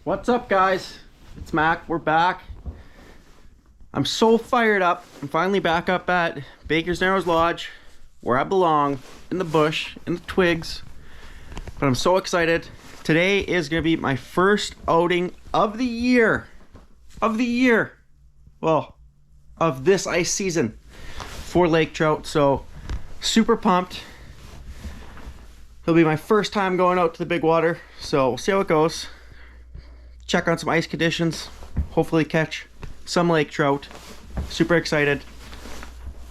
What's up, guys? It's Mac. We're back. I'm so fired up. I'm finally back up at Baker's Narrows Lodge, where I belong, in the bush, in the twigs. But I'm so excited. Today is going to be my first outing of the year. Well, of this ice season for lake trout. So, super pumped. It'll be my first time going out to the big water. So, we'll see how it goes. Check on some ice conditions, hopefully catch some lake trout. Super excited.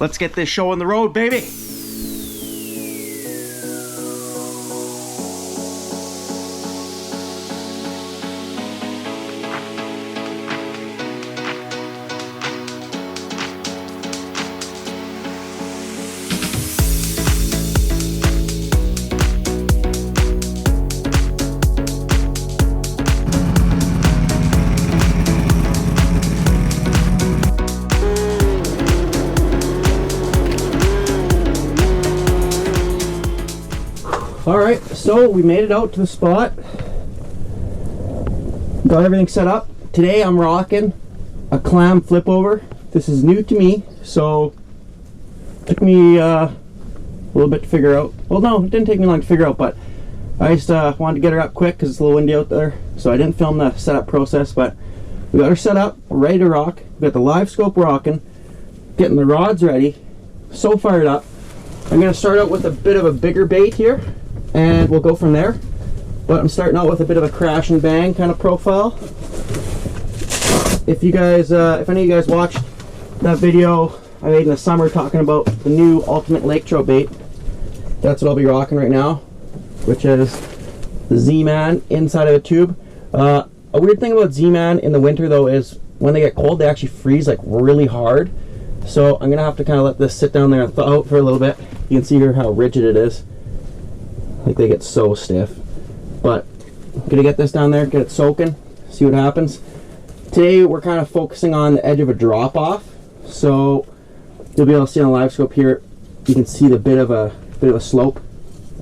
Let's get this show on the road, baby. Alright, so we made it out to the spot. Got everything set up. Today I'm rocking a clam flip over. This is new to me, so it took me a little bit to figure out. Well, no, it didn't take me long to figure out, but I just wanted to get her up quick because it's a little windy out there. So I didn't film the setup process, but we got her set up, ready to rock. We got the live scope rocking, getting the rods ready. So fired up. I'm going to start out with a bit of a bigger bait here, and we'll go from there. But I'm starting out with a bit of a crash and bang kind of profile. If you guys, if any of you guys watched that video I made in the summer talking about the new ultimate lake trout bait, that's what I'll be rocking right now, which is the Z-Man inside of a tube. A weird thing about Z-Man in the winter though is when they get cold, they actually freeze like really hard. So I'm gonna have to kind of let this sit down there and thaw out for a little bit. You can see here how rigid it is. Like they get so stiff. But I'm gonna get this down there, get it soaking, see what happens. Today we're kind of focusing on the edge of a drop off. So you'll be able to see on the live scope here, you can see the bit of a slope,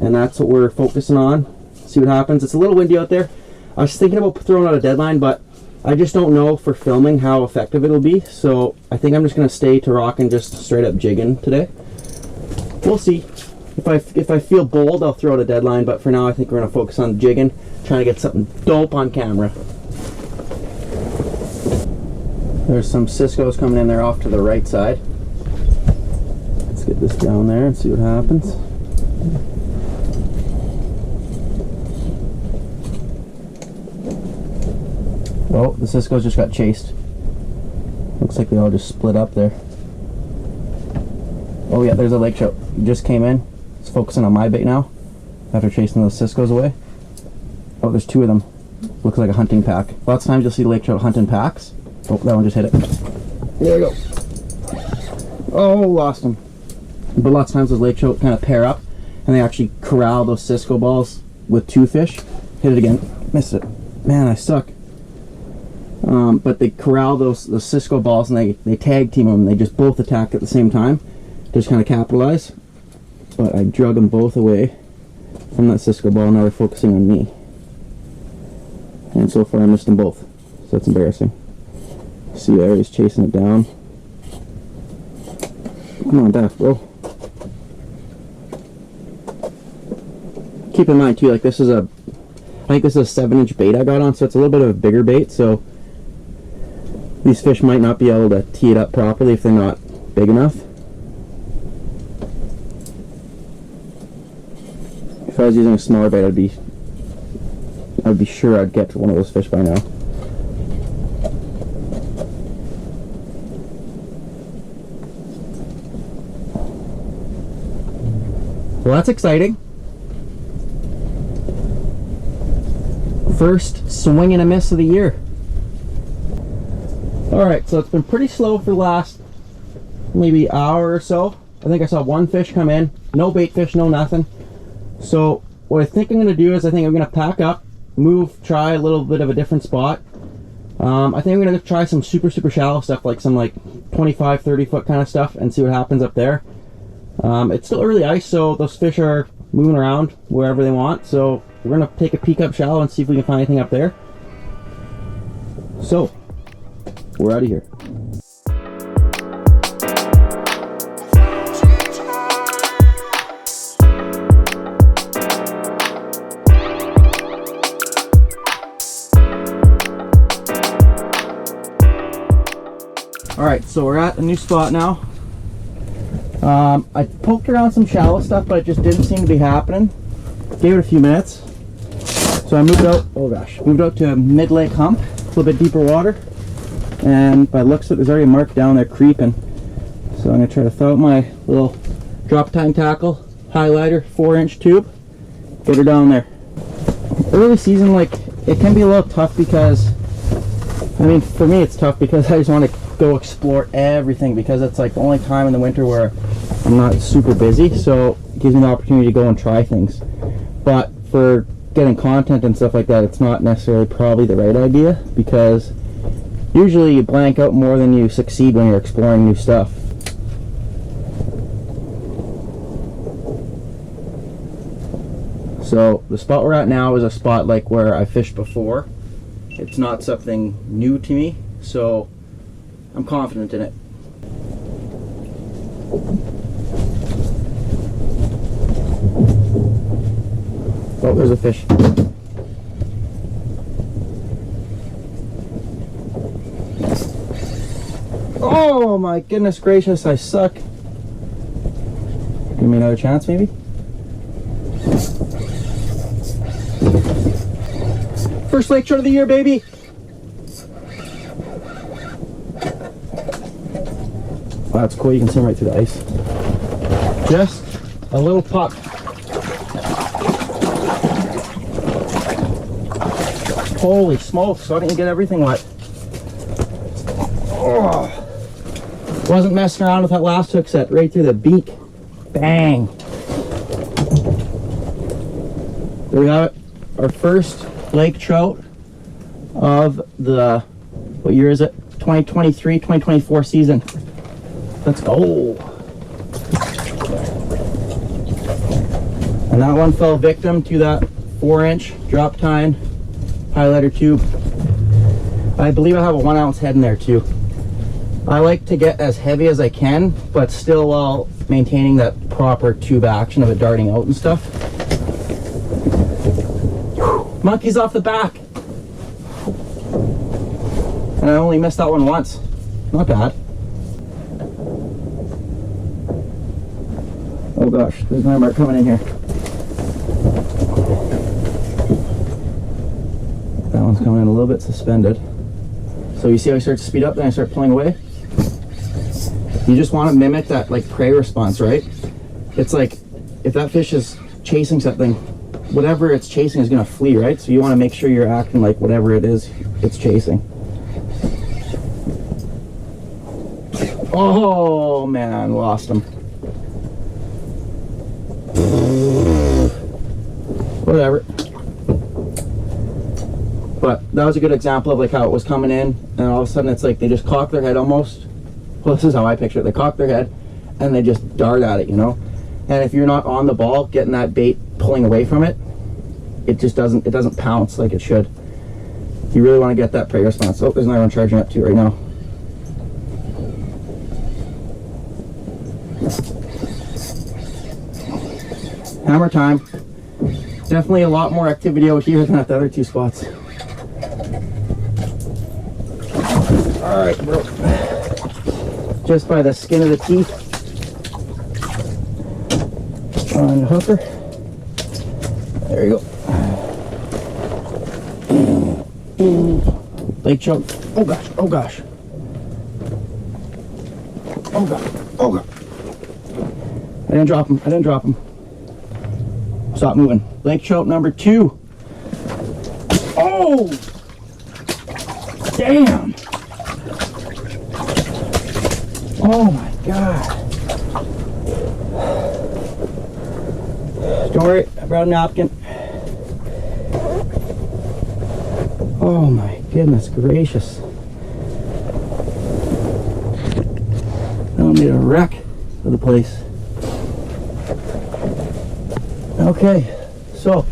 and that's what we're focusing on. See what happens. It's a little windy out there. I was thinking about throwing out a deadline, but I just don't know for filming how effective it'll be. So I think I'm just gonna stay to rocking just straight up jigging today. We'll see. If I feel bold, I'll throw out a deadline, but for now I think we're going to focus on jigging, trying to get something dope on camera. There's some Cisco's coming in there off to the right side. Let's get this down there and see what happens. Oh, the Cisco's just got chased. Looks like they all just split up there. Oh yeah, there's a lake trout. He just came in. It's focusing on my bait now after chasing those Cisco's away. Oh, there's two of them. Looks like a hunting pack. Lots of times you'll see lake trout hunt in packs. Oh, that one just hit it. There we go. Oh, lost him. But lots of times those lake trout kind of pair up and they actually corral those Cisco balls with two fish. Hit it again. Missed it. Man, I suck. But they corral those Cisco balls and they tag team them and they just both attack at the same time. Just kind of capitalize. But I drug them both away from that Cisco ball. Now they're focusing on me. And so far I missed them both. So that's embarrassing. See there, he's chasing it down. Come on, Daff, bro. Keep in mind too, like this is I think this is a 7-inch bait I got on, so it's a little bit of a bigger bait, so these fish might not be able to tee it up properly if they're not big enough. If I was using a smaller bait, I'd be sure I'd get to one of those fish by now. Well, that's exciting. First swing and a miss of the year. Alright, so it's been pretty slow for the last maybe hour or so. I think I saw one fish come in. No bait fish, no nothing. So what I think I'm going to do is I think I'm going to pack up, try a little bit of a different spot. I think I'm going to try some super shallow stuff, like some like 25-30 foot kind of stuff, and see what happens up there. It's still early ice, so those fish are moving around wherever they want, so we're going to take a peek up shallow and see if we can find anything up there. So, we're out of here. Alright, so we're at a new spot now. I poked around some shallow stuff, but it just didn't seem to be happening. Gave it a few minutes. So I moved out, oh gosh, moved out to a mid-lake hump, a little bit deeper water. And by looks of it, there's already a mark down there creeping. So I'm going to try to throw out my little drop tine tackle, highlighter, 4-inch tube, get her down there. Early season, like, it can be a little tough because, I mean, for me it's tough because I just want to go explore everything, because it's like the only time in the winter where I'm not super busy, so it gives me the opportunity to go and try things. But for getting content and stuff like that, it's not necessarily probably the right idea, because usually you blank out more than you succeed when you're exploring new stuff. So the spot we're at now is a spot like where I fished before. It's not something new to me, so I'm confident in it. Oh, there's a fish. Oh my goodness gracious, I suck. Give me another chance maybe? First lake trout of the year, baby! Wow, that's cool, you can see him right through the ice. Just a little pup. Holy smokes, so I didn't get everything wet. Oh. Wasn't messing around with that last hook set, right through the beak. Bang. There we have it. Our first lake trout of the, what year is it? 2023, 2024 season. Let's go. And that one fell victim to that 4-inch drop tine highlighter tube. I believe I have a 1 ounce head in there too. I like to get as heavy as I can, but still while maintaining that proper tube action of it darting out and stuff. Whew. Monkeys off the back. And I only missed that one once. Not bad. Oh gosh, there's another mark coming in here. That one's coming in a little bit suspended. So you see how I start to speed up, then I start pulling away? You just want to mimic that like prey response, right? It's like if that fish is chasing something, whatever it's chasing is going to flee, right? So you want to make sure you're acting like whatever it is it's chasing. Oh man, lost him. Whatever. But that was a good example of like how it was coming in, and all of a sudden it's like they just cock their head almost. Well, this is how I picture it. They cock their head and they just dart at it, you know? And if you're not on the ball getting that bait pulling away from it, it just doesn't pounce like it should. You really want to get that prey response. Oh, there's another one charging up too right now. Hammer time. Definitely a lot more activity out here than at the other two spots. Alright, bro. Just by the skin of the teeth. On the hooker. There you go. Lake trout. Oh gosh, oh gosh. Oh god, oh god. I didn't drop him, I didn't drop him. Stop moving. Lake trout number 2. Oh! Damn! Oh my god. Don't worry, I brought a napkin. Oh my goodness gracious. That one made a wreck of the place. Okay, so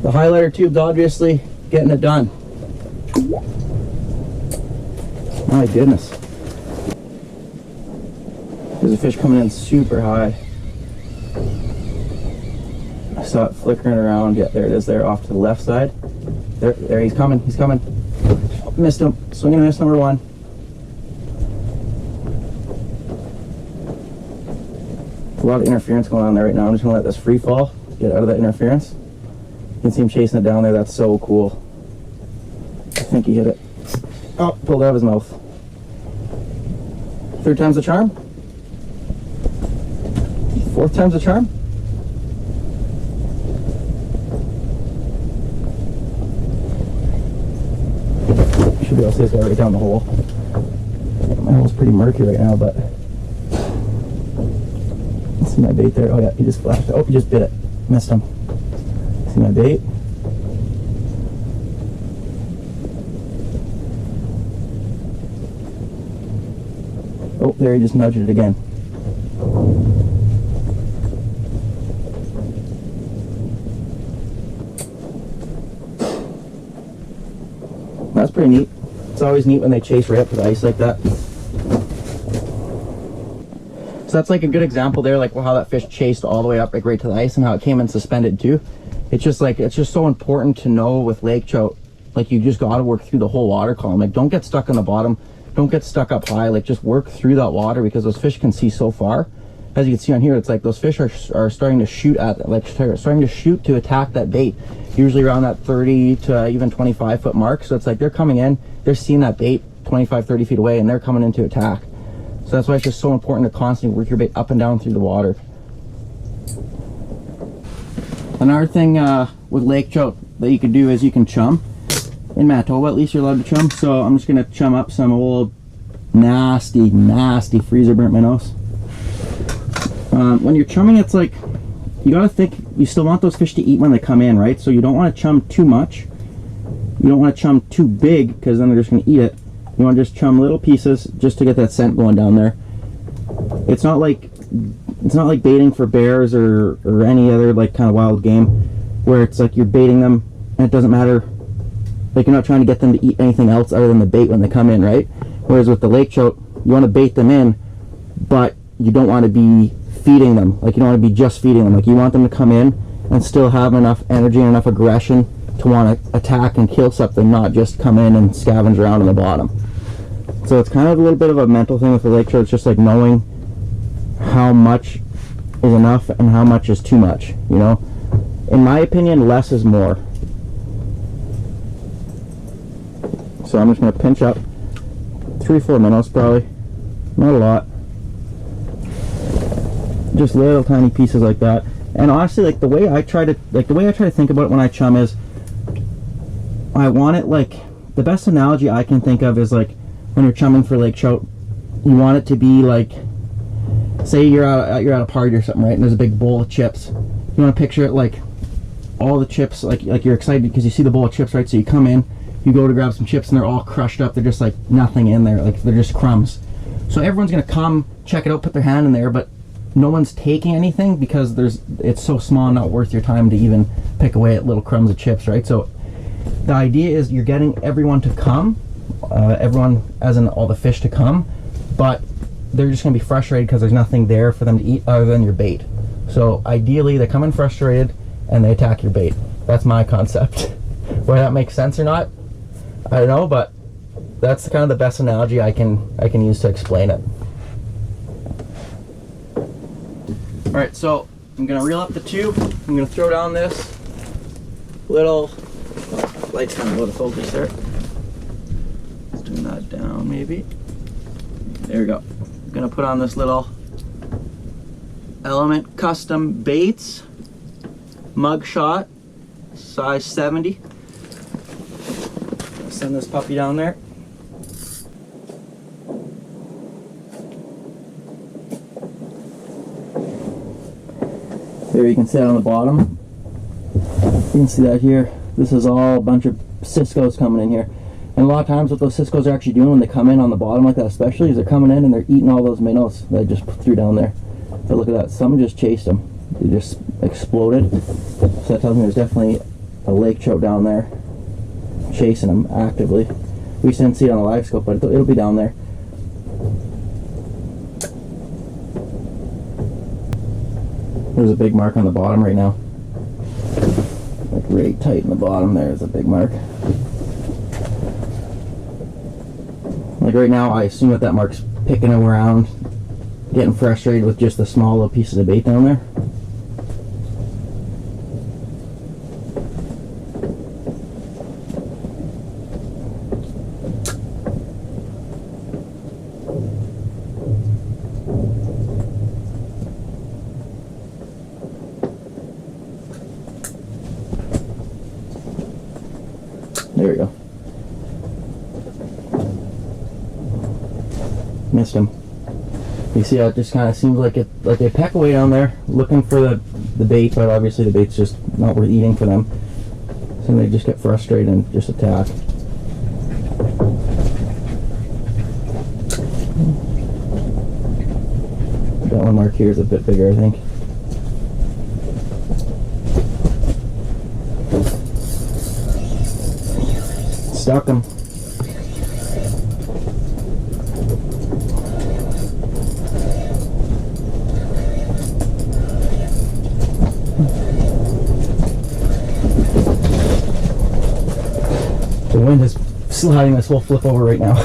the highlighter tube's obviously getting it done. My goodness. There's a fish coming in super high. I saw it flickering around. Yeah, there it is there off to the left side. There, he's coming, he's coming. Oh, missed him. Swing and a miss number one. A lot of interference going on there right now. I'm just gonna let this free fall, get out of that interference. You can see him chasing it down there. That's so cool. I think he hit it. Oh, pulled out of his mouth. Third time's the charm. Fourth time's the charm. Should be able to see this guy right down the hole. My hole's pretty murky right now, but see my bait there. Oh yeah, he just flashed. Oh, he just bit it. Missed him. See my bait? Oh, there he just nudged it again. That's pretty neat. It's always neat when they chase right up to the ice like that. So that's like a good example there, like how that fish chased all the way up like right to the ice and how it came in suspended too. It's just like, it's just so important to know with lake trout, like you just got to work through the whole water column. Like don't get stuck on the bottom, don't get stuck up high, like just work through that water because those fish can see so far. As you can see on here, it's like those fish are starting to shoot at, like starting to shoot to attack that bait, usually around that 30 to even 25 foot mark. So it's like they're coming in, they're seeing that bait 25, 30 feet away and they're coming in to attack. So that's why it's just so important to constantly work your bait up and down through the water. Another thing with lake trout that you can do is you can chum. In Manitoba at least you're allowed to chum. So I'm just gonna chum up some old nasty freezer burnt minnows. When you're chumming, it's like you gotta think you still want those fish to eat when they come in, right? So you don't want to chum too much. You don't want to chum too big because then they're just gonna eat it. You want to just chum little pieces just to get that scent going down there. It's not like baiting for bears or any other like kind of wild game where it's like you're baiting them and it doesn't matter, like you're not trying to get them to eat anything else other than the bait when they come in, right? Whereas with the lake trout, you want to bait them in, but you don't want to be feeding them. Like you don't want to be just feeding them. Like you want them to come in and still have enough energy and enough aggression to want to attack and kill something, not just come in and scavenge around in the bottom. So it's kind of a little bit of a mental thing with the lake trout. It's just like knowing how much is enough and how much is too much, you know? In my opinion, less is more. So I'm just going to pinch up 3-4 minnows probably. Not a lot. Just little tiny pieces like that. And honestly, like the way I try to think about it when I chum is I want it like, the best analogy I can think of is like when you're chumming for lake trout, you want it to be like, say you're at a party or something, right? And there's a big bowl of chips. You want to picture it like all the chips, like you're excited because you see the bowl of chips, right? So you come in, you go to grab some chips and they're all crushed up. They're just like nothing in there, like they're just crumbs. So everyone's gonna come check it out, put their hand in there, but no one's taking anything because it's so small, not worth your time to even pick away at little crumbs of chips, right? So the idea is you're getting everyone to come, everyone as in all the fish to come, but they're just going to be frustrated because there's nothing there for them to eat other than your bait. So ideally they come in frustrated and they attack your bait. That's my concept. Whether that makes sense or not, I don't know, but that's kind of the best analogy I can use to explain it. Alright, so I'm going to reel up the tube. I'm going to throw down this little, light's kind of out of focus there. Let's turn that down maybe. There we go. I'm going to put on this little Element Custom Baits mug shot, size 70. Send this puppy down there. There you can see that on the bottom. You can see that here. This is all a bunch of Cisco's coming in here. And a lot of times what those Cisco's are actually doing when they come in on the bottom like that especially is they're coming in and they're eating all those minnows that I just threw down there. So look at that. Some just chased them. They just exploded. So that tells me there's definitely a lake trout down there chasing them actively. We didn't see it on the live scope, but it'll be down there. There's a big mark on the bottom right now. Like right tight in the bottom there's a big mark. Like right now, I assume that mark's picking him around, getting frustrated with just the small little pieces of bait down there. There we go. Missed him. You see how it just kind of seems like they peck away down there looking for the bait, but obviously the bait's just not worth eating for them. So they just get frustrated and just attack. That one mark here is a bit bigger, I think. Stuck him. The wind is sliding this whole flip over right now.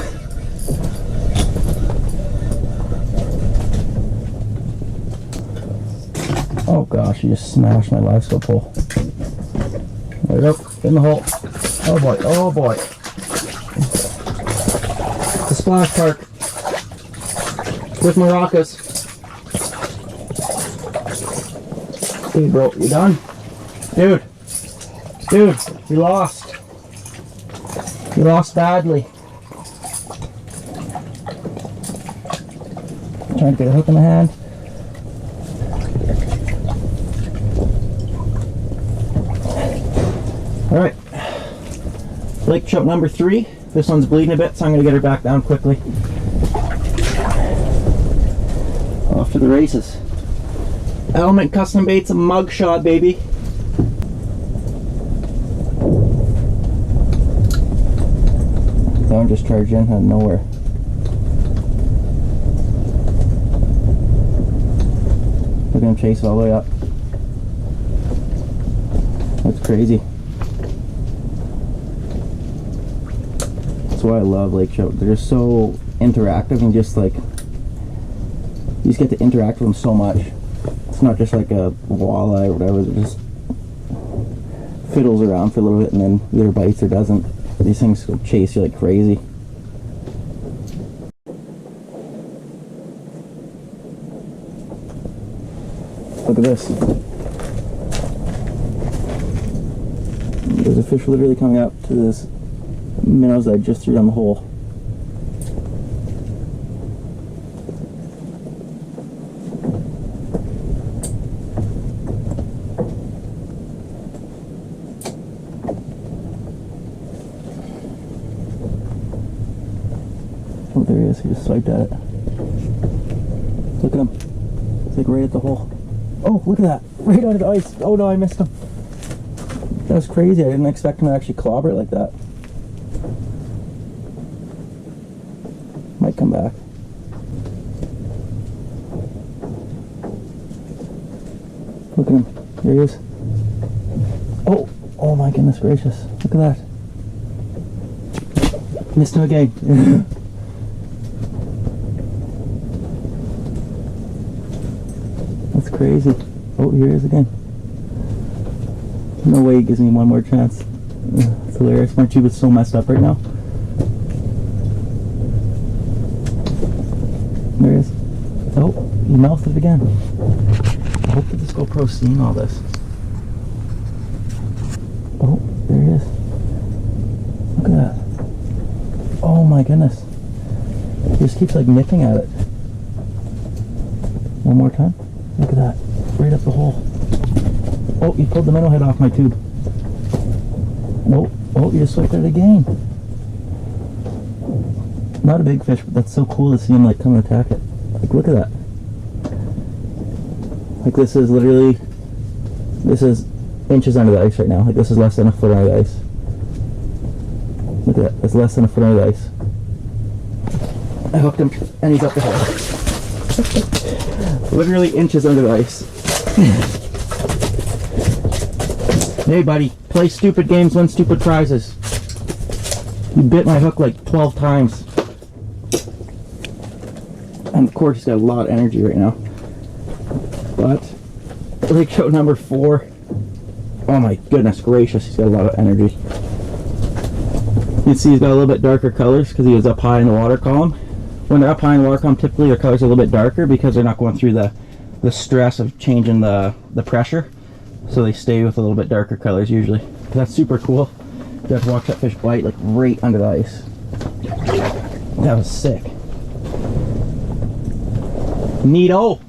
Oh gosh, you just smashed my live scope hole. There we go, in the hole. Oh boy, oh boy. The splash park with maracas. Dude, bro, you done? Dude, you lost. You lost badly. Trying to get a hook in the hand. Alright. Lake trout number 3. This one's bleeding a bit, so I'm going to get her back down quickly. Off to the races. Element Custom Baits, a mugshot, baby. That one just charged in out of nowhere. Look at him chase all the way up. That's crazy. That's why I love lake trout. They're just so interactive and just like, you just get to interact with them so much. It's not just like a walleye or whatever. It just fiddles around for a little bit and then either bites or doesn't. These things will chase you like crazy. Look at this. There's a fish literally coming up to this minnows that I just threw down the hole. Oh, there he is. He just swiped at it. Look at him. It's like right at the hole. Oh, look at that. Right out of the ice. Oh no, I missed him. That was crazy. I didn't expect him to actually clobber it like that. Might come back. Look at him. There he is. Oh, oh my goodness gracious. Look at that. Missed him again. That's crazy. Oh, here he is again. No way he gives me one more chance. It's hilarious. My tube is so messed up right now. There he is. Oh, he mouthed it again. I hope that this GoPro's seeing all this. Oh, there he is. Look at that. Oh my goodness. He just keeps like nipping at it. One more time. Look at that. Right up the hole. Oh, you pulled the minnow head off my tube. Oh, oh, you just swiped it again. Not a big fish, but that's so cool to see him like come and attack it. Like, look at that. Like, this is literally, this is inches under the ice right now. Like, this is less than a foot under the ice. Look at that, that's less than a foot under the ice. I hooked him and he's up the hole. Literally inches under the ice. Hey buddy, play stupid games, win stupid prizes. You bit my hook like 12 times. And of course he's got a lot of energy right now. But lake trout number 4. Oh my goodness gracious, he's got a lot of energy. You can see he's got a little bit darker colors because he was up high in the water column. When they're up high in the water column, typically their colors are a little bit darker because they're not going through the stress of changing the pressure. So they stay with a little bit darker colors usually. That's super cool. You have to watch that fish bite like right under the ice. That was sick. Neato!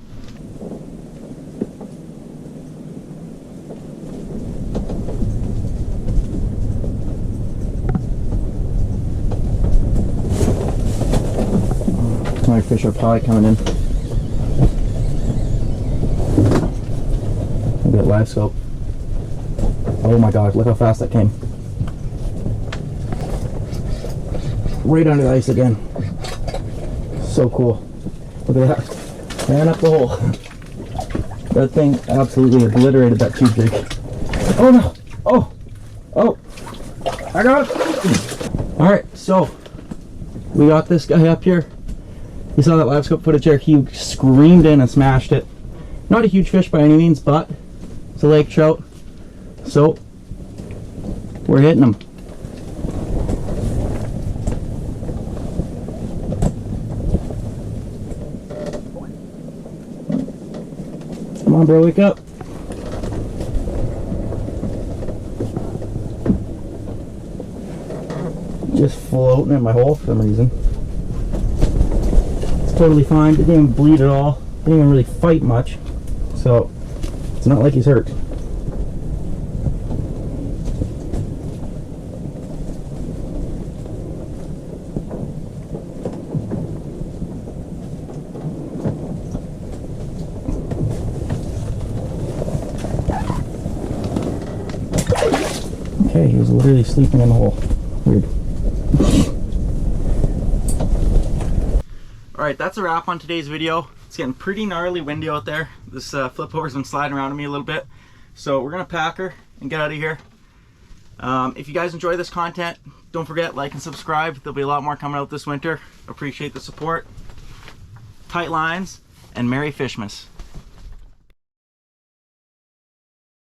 My fish are probably coming in. Look at that live scope. Oh my god, look how fast that came. Right under the ice again. So cool. Look at that. Ran up the hole. That thing absolutely obliterated that tube jig. Oh no! Oh! Oh! I got it! Alright, so we got this guy up here. You saw that live scope footage there. He screamed in and smashed it. Not a huge fish by any means, but it's a lake trout. So we're hitting him. Come on, bro, wake up. Just floating in my hole for some reason. It's totally fine. Didn't even bleed at all. Didn't even really fight much. So it's not like he's hurt. Okay, he was literally sleeping in the hole. Weird. Alright, that's a wrap on today's video. It's getting pretty gnarly windy out there. This flip over's been sliding around on me a little bit. So we're going to pack her and get out of here. If you guys enjoy this content, don't forget, like and subscribe. There'll be a lot more coming out this winter. Appreciate the support. Tight lines and Merry Fishmas.